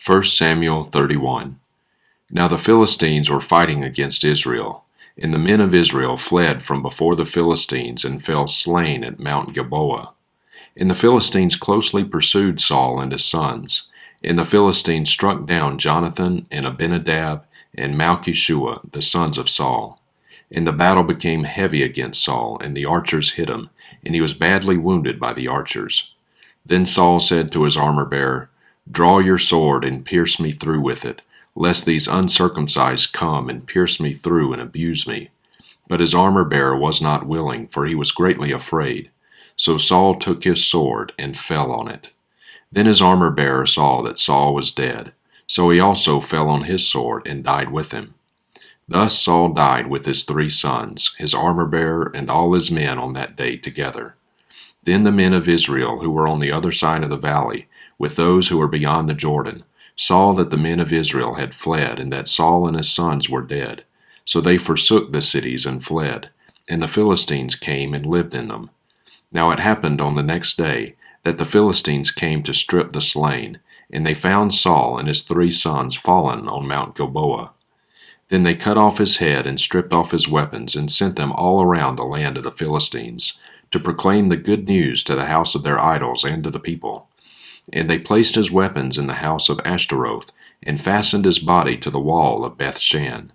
1 Samuel 31. Now the Philistines were fighting against Israel, and the men of Israel fled from before the Philistines and fell slain at Mount Gilboa. And the Philistines closely pursued Saul and his sons, and the Philistines struck down Jonathan and Abinadab and Malchishua, the sons of Saul. And the battle became heavy against Saul, and the archers hit him, and he was badly wounded by the archers. Then Saul said to his armor-bearer, "Draw your sword and pierce me through with it, lest these uncircumcised come and pierce me through and abuse me." But his armor-bearer was not willing, for he was greatly afraid. So Saul took his sword and fell on it. Then his armor-bearer saw that Saul was dead, so he also fell on his sword and died with him. Thus Saul died with his 3 sons, his armor-bearer, and all his men on that day together. Then the men of Israel who were on the other side of the valley, with those who were beyond the Jordan, saw that the men of Israel had fled, and that Saul and his sons were dead. So they forsook the cities and fled, and the Philistines came and lived in them. Now it happened on the next day that the Philistines came to strip the slain, and they found Saul and his 3 sons fallen on Mount Gilboa. Then they cut off his head and stripped off his weapons, and sent them all around the land of the Philistines, to proclaim the good news to the house of their idols and to the people. And they placed his weapons in the house of Ashtaroth, and fastened his body to the wall of Bethshan.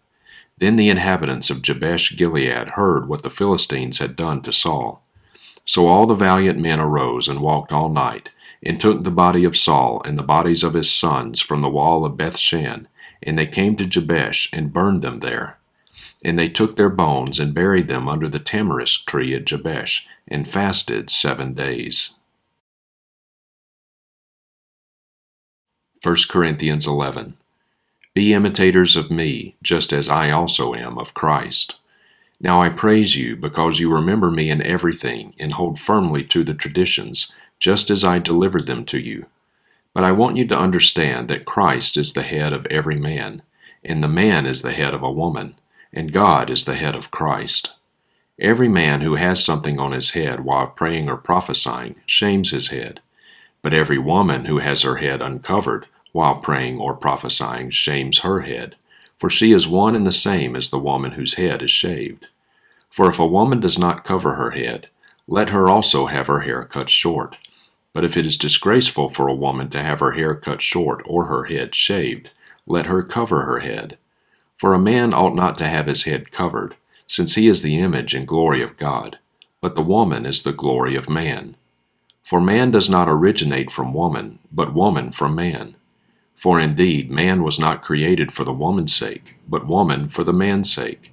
Then the inhabitants of Jabesh Gilead heard what the Philistines had done to Saul. So all the valiant men arose and walked all night, and took the body of Saul and the bodies of his sons from the wall of Bethshan, and they came to Jabesh and burned them there. And they took their bones and buried them under the tamarisk tree at Jabesh, and fasted 7 days. 1 Corinthians 11. Be imitators of me, just as I also am of Christ. Now I praise you, because you remember me in everything, and hold firmly to the traditions, just as I delivered them to you. But I want you to understand that Christ is the head of every man, and the man is the head of a woman, and God is the head of Christ. Every man who has something on his head while praying or prophesying shames his head, but every woman who has her head uncovered while praying or prophesying shames her head, for she is one and the same as the woman whose head is shaved. For if a woman does not cover her head, let her also have her hair cut short. But if it is disgraceful for a woman to have her hair cut short or her head shaved, let her cover her head. For a man ought not to have his head covered, since he is the image and glory of God, but the woman is the glory of man. For man does not originate from woman, but woman from man. For indeed man was not created for the woman's sake, but woman for the man's sake.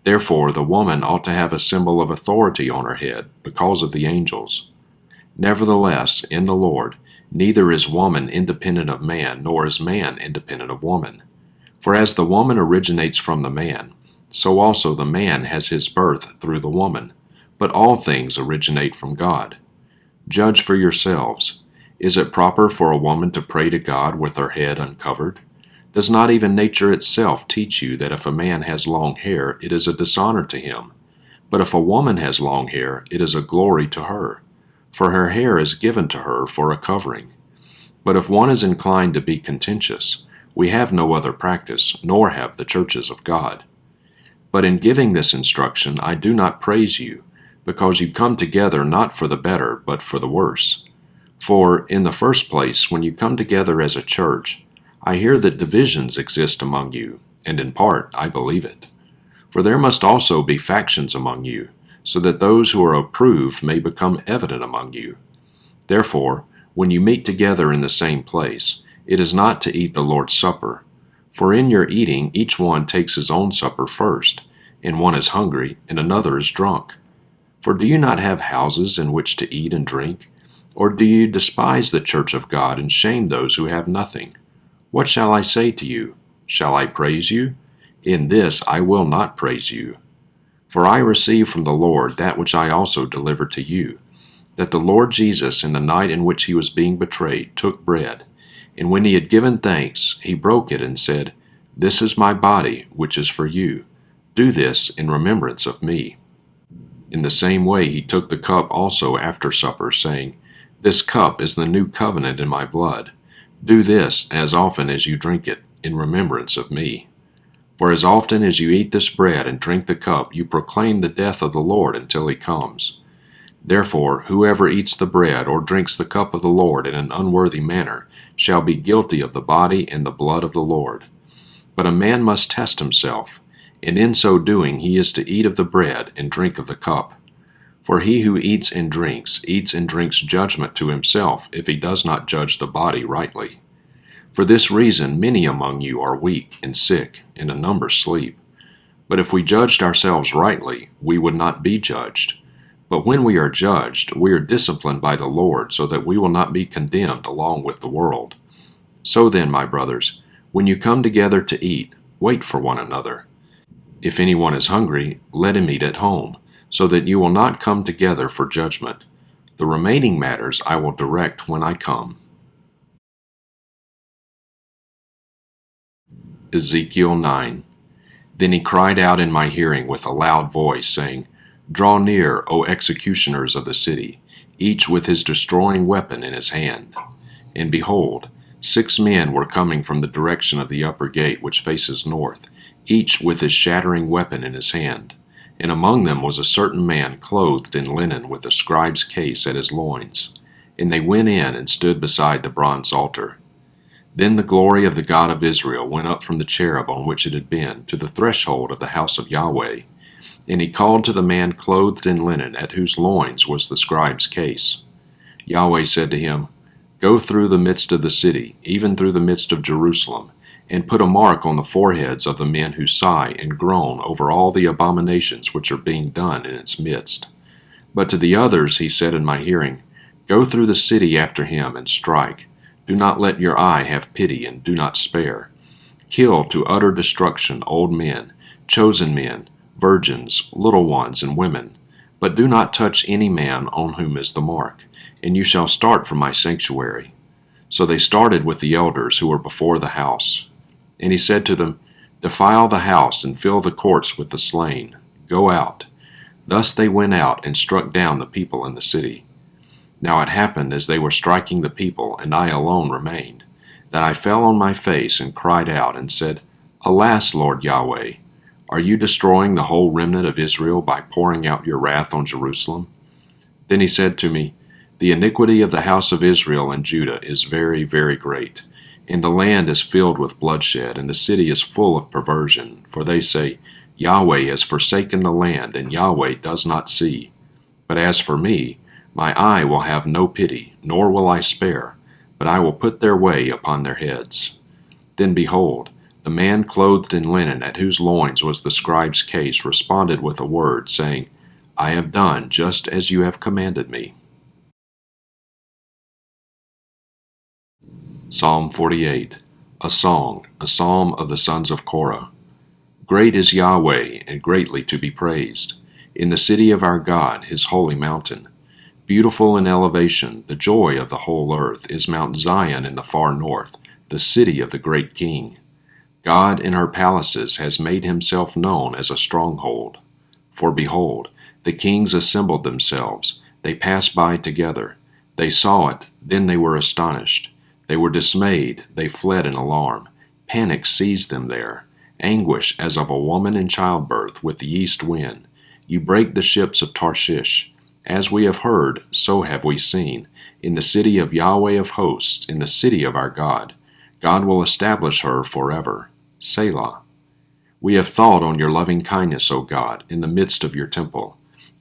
Therefore the woman ought to have a symbol of authority on her head, because of the angels. Nevertheless, in the Lord, neither is woman independent of man, nor is man independent of woman. For as the woman originates from the man, so also the man has his birth through the woman. But all things originate from God. Judge for yourselves. Is it proper for a woman to pray to God with her head uncovered? Does not even nature itself teach you that if a man has long hair, it is a dishonor to him? But if a woman has long hair, it is a glory to her, for her hair is given to her for a covering. But if one is inclined to be contentious, we have no other practice, nor have the churches of God. But in giving this instruction, I do not praise you, because you come together not for the better, but for the worse. For, in the first place, when you come together as a church, I hear that divisions exist among you, and in part I believe it. For there must also be factions among you, so that those who are approved may become evident among you. Therefore, when you meet together in the same place, it is not to eat the Lord's Supper. For in your eating each one takes his own supper first, and one is hungry, and another is drunk. For do you not have houses in which to eat and drink? Or do you despise the church of God and shame those who have nothing? What shall I say to you? Shall I praise you? In this I will not praise you. For I received from the Lord that which I also delivered to you, that the Lord Jesus, in the night in which he was being betrayed, took bread, and when he had given thanks, he broke it and said, "This is my body, which is for you. Do this in remembrance of me." In the same way he took the cup also after supper, saying, "This cup is the new covenant in my blood. Do this as often as you drink it in remembrance of me. For as often as you eat this bread and drink the cup, you proclaim the death of the Lord until he comes. Therefore, whoever eats the bread or drinks the cup of the Lord in an unworthy manner shall be guilty of the body and the blood of the Lord. But a man must test himself, and in so doing he is to eat of the bread and drink of the cup. For he who eats and drinks judgment to himself if he does not judge the body rightly. For this reason many among you are weak and sick, and a number sleep. But if we judged ourselves rightly, we would not be judged. But when we are judged, we are disciplined by the Lord, so that we will not be condemned along with the world. So then, my brothers, when you come together to eat, wait for one another. If anyone is hungry, let him eat at home, so that you will not come together for judgment. The remaining matters I will direct when I come. Ezekiel 9. Then he cried out in my hearing with a loud voice, saying, Draw near, O executioners of the city, each with his destroying weapon in his hand. And behold, 6 men were coming from the direction of the upper gate which faces north, each with his shattering weapon in his hand. And among them was a certain man clothed in linen with a scribe's case at his loins. And they went in and stood beside the bronze altar. Then the glory of the God of Israel went up from the cherub on which it had been to the threshold of the house of Yahweh. And he called to the man clothed in linen, at whose loins was the scribe's case. Yahweh said to him, Go through the midst of the city, even through the midst of Jerusalem, and put a mark on the foreheads of the men who sigh and groan over all the abominations which are being done in its midst. But to the others he said in my hearing, Go through the city after him and strike. Do not let your eye have pity, and do not spare. Kill to utter destruction old men, chosen men, virgins, little ones, and women. But do not touch any man on whom is the mark, and you shall start from my sanctuary. So they started with the elders who were before the house. And he said to them, Defile the house, and fill the courts with the slain. Go out. Thus they went out and struck down the people in the city. Now it happened, as they were striking the people, and I alone remained, that I fell on my face and cried out, and said, Alas, Lord Yahweh! Are you destroying the whole remnant of Israel by pouring out your wrath on Jerusalem? Then he said to me, The iniquity of the house of Israel and Judah is very, very great, and the land is filled with bloodshed, and the city is full of perversion. For they say, Yahweh has forsaken the land, and Yahweh does not see. But as for me, my eye will have no pity, nor will I spare, but I will put their way upon their heads. Then behold, the man clothed in linen, at whose loins was the scribe's case, responded with a word, saying, I have done just as you have commanded me. Psalm 48. A song, a psalm of the sons of Korah. Great is Yahweh, and greatly to be praised, in the city of our God, his holy mountain. Beautiful in elevation, the joy of the whole earth, is Mount Zion in the far north, the city of the great King. God in her palaces has made himself known as a stronghold. For behold, the kings assembled themselves, they passed by together. They saw it, then they were astonished. They were dismayed, they fled in alarm. Panic seized them there, anguish as of a woman in childbirth with the east wind. You break the ships of Tarshish. As we have heard, so have we seen. In the city of Yahweh of hosts, in the city of our God. God will establish her forever. Selah. We have thought on your loving kindness, O God, in the midst of your temple.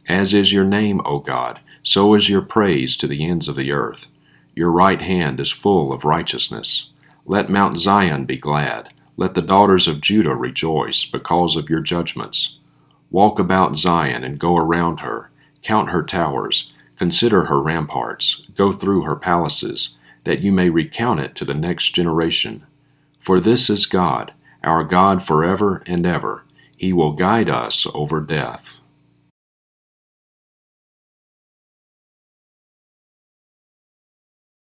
As is your name, O God, so is your praise to the ends of the earth. Your right hand is full of righteousness. Let Mount Zion be glad. Let the daughters of Judah rejoice because of your judgments. Walk about Zion and go around her. Count her towers, consider her ramparts, go through her palaces, that you may recount it to the next generation. For this is God, our God forever and ever. He will guide us over death.